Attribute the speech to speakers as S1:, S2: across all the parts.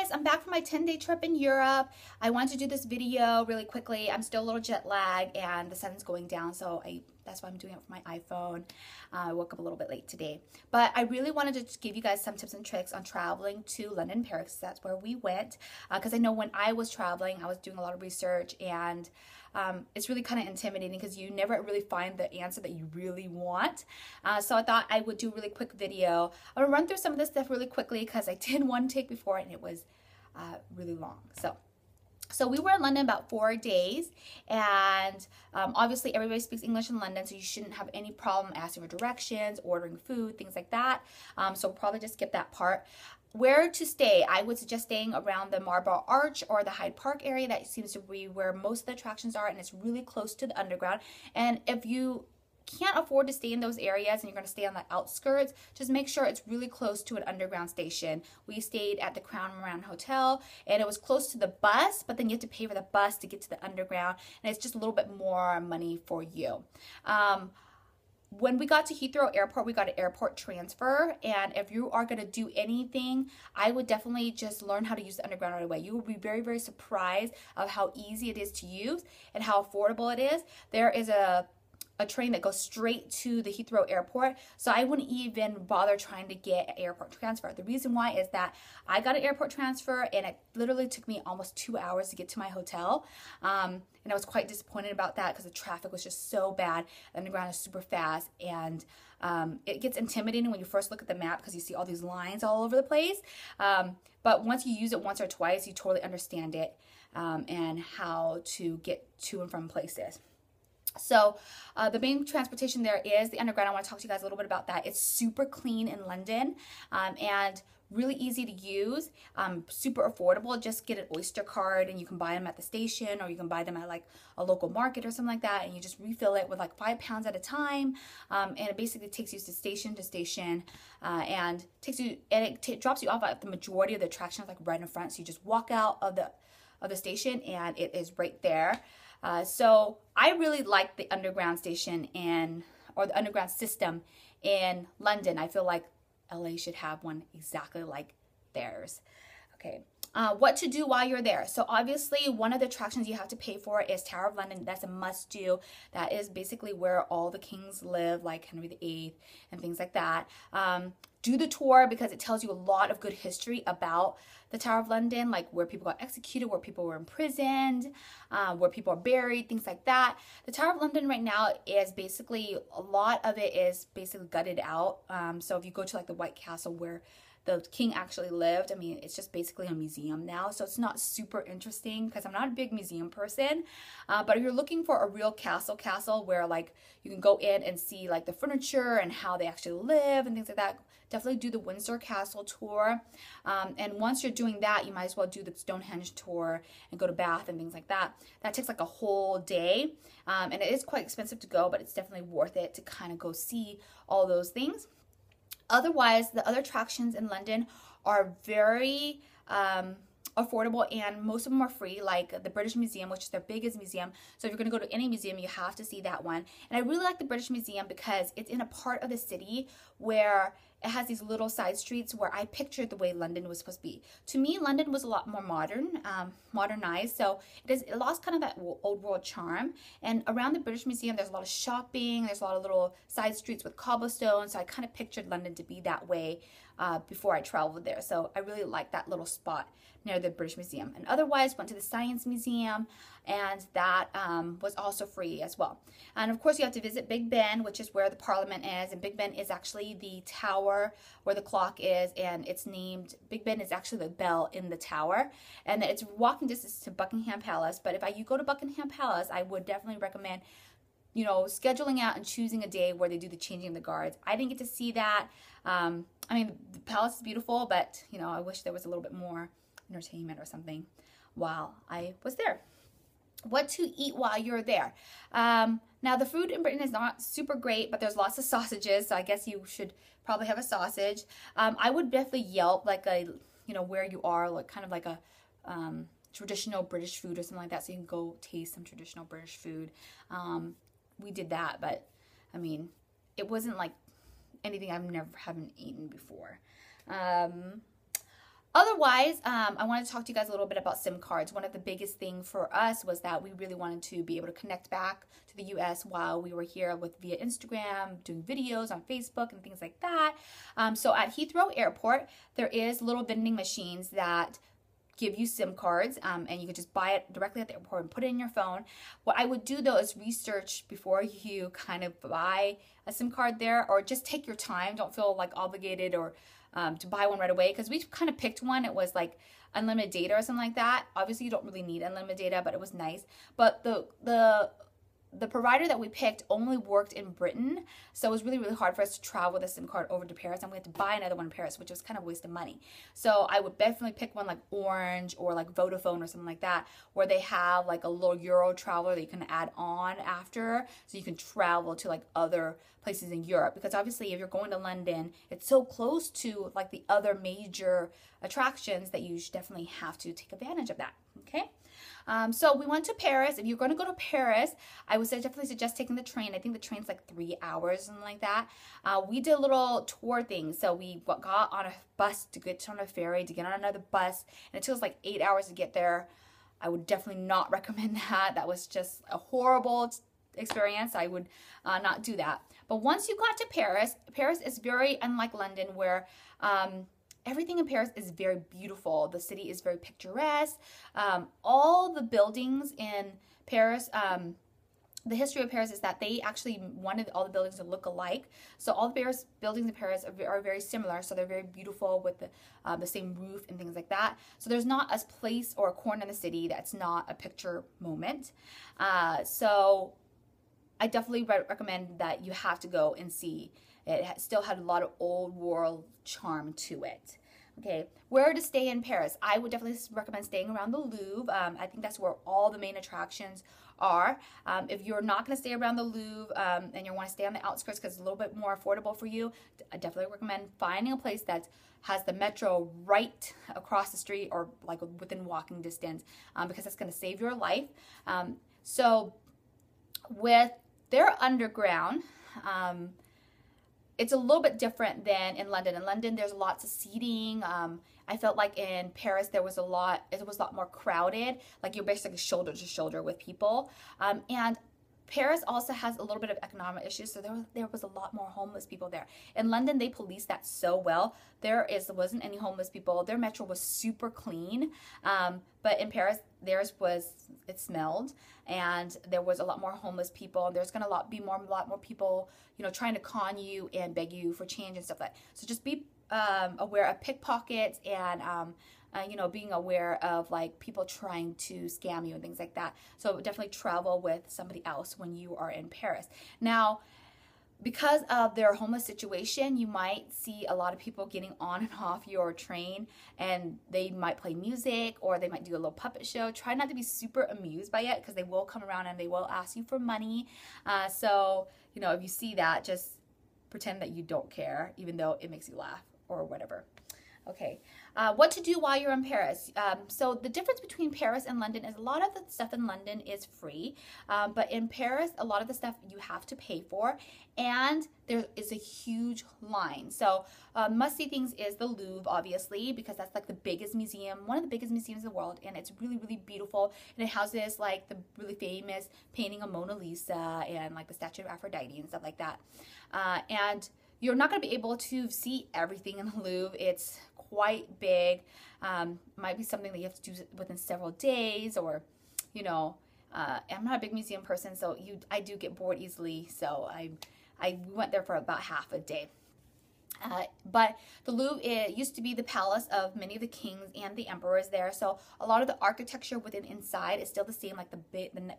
S1: guys, I'm back from my 10-day trip in Europe. I wanted to do this video really quickly. I'm still a little jet lagged and the sun's going down, so that's why I'm doing it with my iPhone. I woke up a little bit late today. But I really wanted to just give you guys some tips and tricks on traveling to London, Paris. That's where we went. Because I know when I was traveling, I was doing a lot of research, and it's really kind of intimidating because you never really find the answer that you really want. So I thought I would do a really quick video. I'm going to run through some of this stuff really quickly because I did one take before and it was really long. So we were in London about 4 days, and obviously everybody speaks English in London, so you shouldn't have any problem asking for directions, ordering food, things like that. So probably just skip that part. Where to stay? I would suggest staying around the Marlborough Arch or the Hyde Park area. That seems to be where most of the attractions are, and it's really close to the underground. And if you can't afford to stay in those areas and you're going to stay on the outskirts, just make sure it's really close to an underground station. We stayed at the Crown Moran Hotel, and it was close to the bus, but then you have to pay for the bus to get to the underground, and it's just a little bit more money for you. When we got to Heathrow Airport, we got an airport transfer, and if you are going to do anything, I would definitely just learn how to use the underground right away. You will be very, very surprised of how easy it is to use and how affordable it is. There is a train that goes straight to the Heathrow Airport, so I wouldn't even bother trying to get an airport transfer. The reason why is that I got an airport transfer, and it literally took me almost 2 hours to get to my hotel, and I was quite disappointed about that because the traffic was just so bad. The underground is super fast, and it gets intimidating when you first look at the map because you see all these lines all over the place, but once you use it once or twice, you totally understand it and how to get to and from places. So the main transportation there is the underground. I want to talk to you guys a little bit about that. It's super clean in London and really easy to use, super affordable. Just get an Oyster card and you can buy them at the station, or you can buy them at like a local market or something like that, and you just refill it with like £5 at a time, and it basically takes you to station and it drops you off at the majority of the attractions, like right in front. So you just walk out of the station and it is right there. So I really like the underground station or the underground system in London. I feel like LA should have one exactly like theirs. Okay. What to do while you're there. So obviously one of the attractions you have to pay for is Tower of London. That's a must do. That is basically where all the kings live, like Henry VIII and things like that. Do the tour because it tells you a lot of good history about the Tower of London, like where people got executed, where people were imprisoned, where people are buried, things like that. The Tower of London right now is basically, a lot of it is basically gutted out. So if you go to like the White Castle where the king actually lived, I mean, it's just basically a museum now. So it's not super interesting because I'm not a big museum person. But if you're looking for a real castle where like you can go in and see like the furniture and how they actually live and things like that, definitely do the Windsor Castle tour. And once you're doing that, you might as well do the Stonehenge tour and go to Bath and things like that. That takes like a whole day. And it is quite expensive to go, but it's definitely worth it to kind of go see all those things. Otherwise, the other attractions in London are very affordable, and most of them are free, like the British Museum, which is their biggest museum. So if you're going to go to any museum, you have to see that one. And I really like the British Museum because it's in a part of the city where it has these little side streets where I pictured the way London was supposed to be. To me, London was a lot more modernized, so it lost kind of that old world charm. And around the British Museum, there's a lot of shopping, there's a lot of little side streets with cobblestone, so I kind of pictured London to be that way before I traveled there. So I really like that little spot near the British Museum. And otherwise, went to the Science Museum, and that was also free as well. And of course, you have to visit Big Ben, which is where the Parliament is. And Big Ben is actually the tower where the clock is, and it's named, Big Ben is actually the bell in the tower. And it's walking distance to Buckingham Palace. But if you go to Buckingham Palace, I would definitely recommend, you know, scheduling out and choosing a day where they do the changing of the guards. I didn't get to see that. I mean, the palace is beautiful, but, you know, I wish there was a little bit more entertainment or something while I was there. What to eat while you're there. Now, the food in Britain is not super great, but there's lots of sausages, so I guess you should probably have a sausage. I would definitely Yelp, like where you are, like kind of like a traditional British food or something like that, so you can go taste some traditional British food. We did that, but I mean, it wasn't like anything haven't eaten before. Otherwise, I wanted to talk to you guys a little bit about SIM cards. One of the biggest things for us was that we really wanted to be able to connect back to the US while we were here via Instagram, doing videos on Facebook and things like that. So at Heathrow Airport, there is little vending machines that give you SIM cards, and you can just buy it directly at the airport and put it in your phone. What I would do though is research before you kind of buy a SIM card there, or just take your time. Don't feel like obligated or to buy one right away, because we kind of picked one. It was like unlimited data or something like that. Obviously you don't really need unlimited data, but it was nice. But the provider that we picked only worked in Britain, so it was really, really hard for us to travel with a SIM card over to Paris, and we had to buy another one in Paris, which was kind of a waste of money. So I would definitely pick one like Orange or like Vodafone or something like that, where they have like a little Euro traveler that you can add on after, so you can travel to like other places in Europe. Because obviously if you're going to London, it's so close to like the other major attractions that you should definitely have to take advantage of that, okay? So we went to Paris. If you're going to go to Paris, I would definitely suggest taking the train. I think the train's like 3 hours, something like that. We did a little tour thing. So we got on a bus to get on a ferry, to get on another bus, and it took us like 8 hours to get there. I would definitely not recommend that. That was just a horrible experience. I would not do that. But once you got to Paris, Paris is very unlike London, where everything in Paris is very beautiful. The city is very picturesque. All the buildings in Paris, the history of Paris is that they actually wanted all the buildings to look alike. So all the buildings in Paris are very similar. So they're very beautiful with the same roof and things like that. So there's not a place or a corner in the city that's not a picture moment. So I definitely recommend that you have to go and see. It still had a lot of old world charm to it. Okay, where to stay in Paris? I would definitely recommend staying around the Louvre. I think that's where all the main attractions are. If you're not going to stay around the Louvre and you want to stay on the outskirts because it's a little bit more affordable for you, I definitely recommend finding a place that has the metro right across the street or like within walking distance, because that's going to save your life. So with their underground, it's a little bit different than in London. In London, there's lots of seating. I felt like in Paris, it was a lot more crowded. Like you're basically shoulder to shoulder with people. And Paris also has a little bit of economic issues, so there was a lot more homeless people there. In London, they policed that so well. There wasn't any homeless people. Their metro was super clean. But in Paris, it smelled, and there was a lot more homeless people. And there's going to be a lot more people, trying to con you and beg you for change and stuff like that. So just be aware of pickpockets and being aware of like people trying to scam you and things like that. So definitely travel with somebody else when you are in Paris. Now, because of their homeless situation, you might see a lot of people getting on and off your train, and they might play music or they might do a little puppet show. Try not to be super amused by it, because they will come around and they will ask you for money. So, if you see that, just pretend that you don't care, even though it makes you laugh or whatever. Okay, what to do while you're in Paris. So the difference between Paris and London is a lot of the stuff in London is free, but in Paris, a lot of the stuff you have to pay for, and there is a huge line. So must-see things is the Louvre, obviously, because that's like the biggest museum, one of the biggest museums in the world, and it's really, really beautiful, and it houses like the really famous painting of Mona Lisa and like the statue of Aphrodite and stuff like that. And you're not going to be able to see everything in the Louvre. It's quite big. Might be something that you have to do within several days, or, I'm not a big museum person, so I do get bored easily. So I went there for about half a day. But the Louvre, it used to be the palace of many of the kings and the emperors there. So a lot of the architecture inside is still the same, like the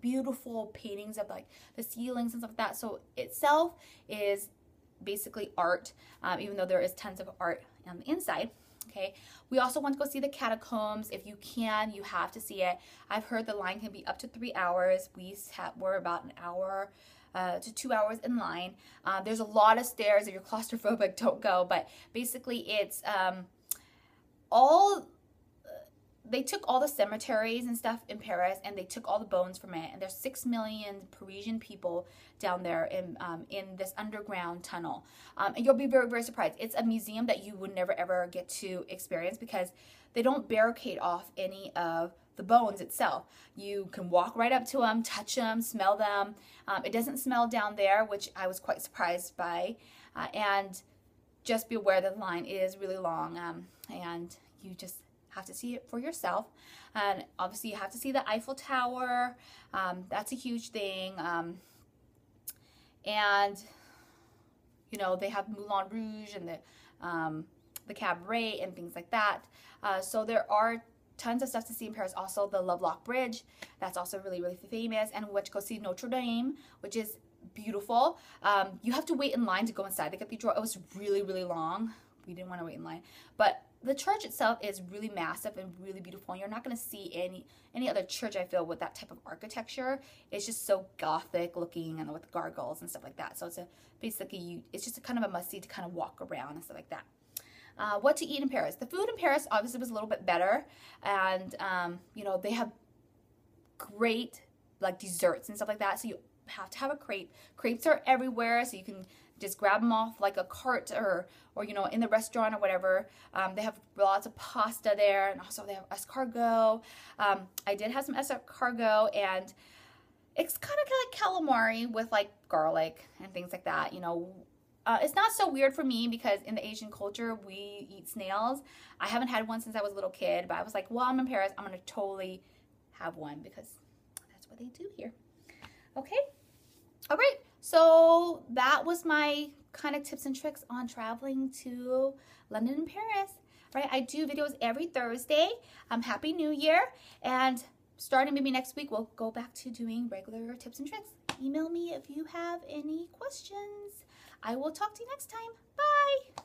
S1: beautiful paintings of like the ceilings and stuff like that. So itself is basically art, even though there is tons of art on the inside. Okay, we also want to go see the Catacombs. If you can, you have to see it. I've heard the line can be up to 3 hours. We're about an hour to 2 hours in line. There's a lot of stairs. If you're claustrophobic, don't go. But basically, it's they took all the cemeteries and stuff in Paris, and they took all the bones from it. And there's 6 million Parisian people down there in this underground tunnel. And you'll be very, very surprised. It's a museum that you would never, ever get to experience, because they don't barricade off any of the bones itself. You can walk right up to them, touch them, smell them. It doesn't smell down there, which I was quite surprised by. And just be aware that the line is really long, and you just have to see it for yourself. And obviously you have to see the Eiffel Tower. That's a huge thing. And you know, they have Moulin Rouge and the Cabaret and things like that. So there are tons of stuff to see in Paris. Also the Lovelock Bridge, that's also really, really famous. And we went to go see Notre Dame, which is beautiful. You have to wait in line to go inside the cathedral. It was really, really long. We didn't want to wait in line. But the church itself is really massive and really beautiful. And you're not going to see any other church, I feel, with that type of architecture. It's just so Gothic looking and with gargoyles and stuff like that. So it's it's just a kind of a must-see to kind of walk around and stuff like that. What to eat in Paris. The food in Paris obviously was a little bit better. And, you know, they have great, like, desserts and stuff like that. So you have to have a crepe. Crepes are everywhere, so you can just grab them off like a cart or you know, in the restaurant or whatever. They have lots of pasta there, and also they have escargot. I did have some escargot, and it's kind of like calamari with like garlic and things like that. You know, it's not so weird for me because in the Asian culture we eat snails. I haven't had one since I was a little kid, but I was like, well, I'm in Paris, I'm gonna totally have one because that's what they do here. Okay. All right, so that was my kind of tips and tricks on traveling to London and Paris. Right, I do videos every Thursday. Happy New Year, and starting maybe next week, we'll go back to doing regular tips and tricks. Email me if you have any questions. I will talk to you next time. Bye.